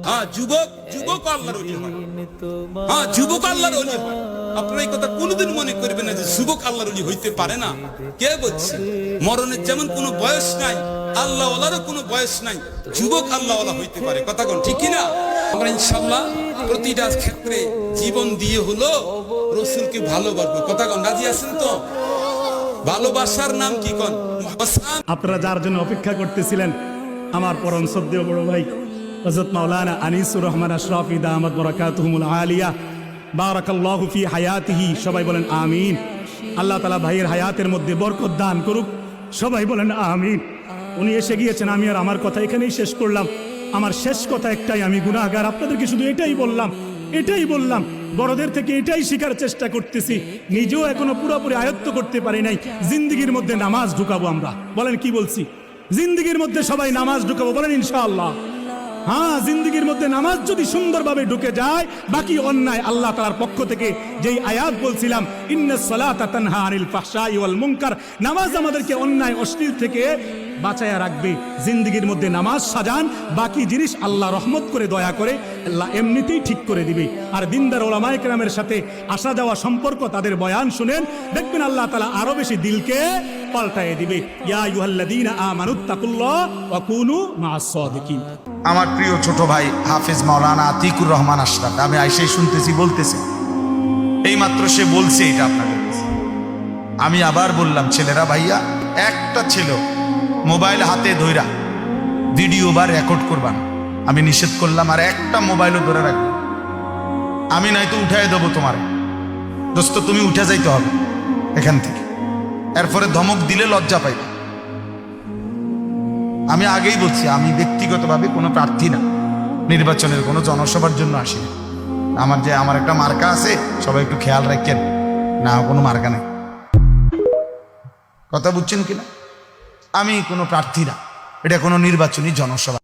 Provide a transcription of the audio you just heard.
হ্যাঁ, যুবক যুবক আল্লাহর ওলি হয়। হ্যাঁ, যুবক আল্লাহর ওলি হয়। আপনারা এই কথা কোনোদিন মনে করবেন না যে যুবক আল্লাহর ওলি হইতে পারে না। কে বলছে? মরণের যেমন কোনো বয়স নাই, আল্লাহ ওয়ালারও কোনো বয়স নাই, যুবক আল্লাহ ওয়ালা হইতে পারে। কথা কোন ঠিক কিনা? আমরা ইনশাআল্লাহ প্রতিটা ক্ষেত্রে জীবন দিয়ে হলো রাসূলকে ভালোবাসবো। কথা কোন রাজি আছেন তো? ভালোবাসার নাম কি কোন? আপনারা যার জন্য অপেক্ষা করতেছিলেন, আমার পরম শ্রদ্ধেয় বড় ভাই হযরত মাওলানা আনিসুর রহমান আশরাফি দামাত বারাকাতুহুমুল আলিয়া বারাকাল্লাহু ফি হায়াতিহি। সবাই বলেন আমিন। আল্লাহ তাআলা ভাইয়ের হায়াতের মধ্যে বরকত দান করুক। সবাই বলেন আমিন। উনি এসে গিয়েছেন, আমি আর আমার কথা এখানেই শেষ করলাম। আমার শেষ কথা একটাই, আমি গুনাহগার। আপনাদেরকে শুধু এটাই বললাম, বড়দের থেকে এটাই শেখার চেষ্টা করতেছি। নিজেও এখনো পুরোপুরি আয়ত্ত করতে পারি নাই। জিন্দেগির মধ্যে নামাজ ঢুকাবো আমরা। বলেন কি বলছি? জিন্দেগির মধ্যে সবাই নামাজ ঢুকাবো। বলেন ইনশাআল্লাহ। হ্যাঁ, জিন্দেগির মধ্যে নামাজ যদি সুন্দরভাবে ঢুকে যায়, বাকি অন্যায় আল্লাহ তাআলার পক্ষ থেকে যেই আয়াত বলছিলাম, ইন্নাস সালাতা তানহা আনিল ফাহশাই ওয়াল মুনকার, নামাজ আমাদেরকে অন্যায় অশ্লীল থেকে বাঁচায়া রাখবে। জিন্দেগির মধ্যে নামাজ সাজান, বাকি জিনিস আল্লাহ রহমত করে দয়া করে আল্লাহ এমনিতেই ঠিক করে দিবে। আর দিনদার ওলামায়ে কেরামের সাথে আসা যাওয়া সম্পর্ক, তাদের বয়ান শুনেন, দেখবেন আল্লাহ তাআলা আরো বেশি দিলকে পাল্টায়ে দিবে। ইয়া আইয়ুহাল্লাযীনা আমানুত্তাকুল্লাহ ওয়া কুনু মাআস সাদিকিন। আমার প্রিয় ছোট ভাই হাফেজ মাওলানা আতিকুর রহমান আশরাফ, আমি আইসাই শুনতেছি, বলতেছে এইমাত্র সে বলছে এটা আপনাদের কাছে। আমি আবার বললাম, ছেলেরা ভাইয়া, একটা ছেলে মোবাইল হাতে ধইরা ভিডিও বা রেকর্ড করবা না, আমি নিষেধ করলাম। আর একটা মোবাইলও ধরে রাখবে, আমি নয়তো উঠাই দেবো তোমার দোস্ত, তুমি উঠে যাইতে হবে এখান থেকে। এরপরে ধমক দিলে লজ্জা পাইবে। আমি আগেই বলছি, আমি ব্যক্তিগতভাবে কোনো প্রার্থী না, নির্বাচনের কোনো জনসভার জন্য আসি না। আমার একটা মার্কা আছে, সবাই একটু খেয়াল রাখেন না, কোনো মার্কা নেই। কথা বুঝছেন কিনা? আমি কোনো প্রার্থী না, এটা কোনো নির্বাচনী জনসভা।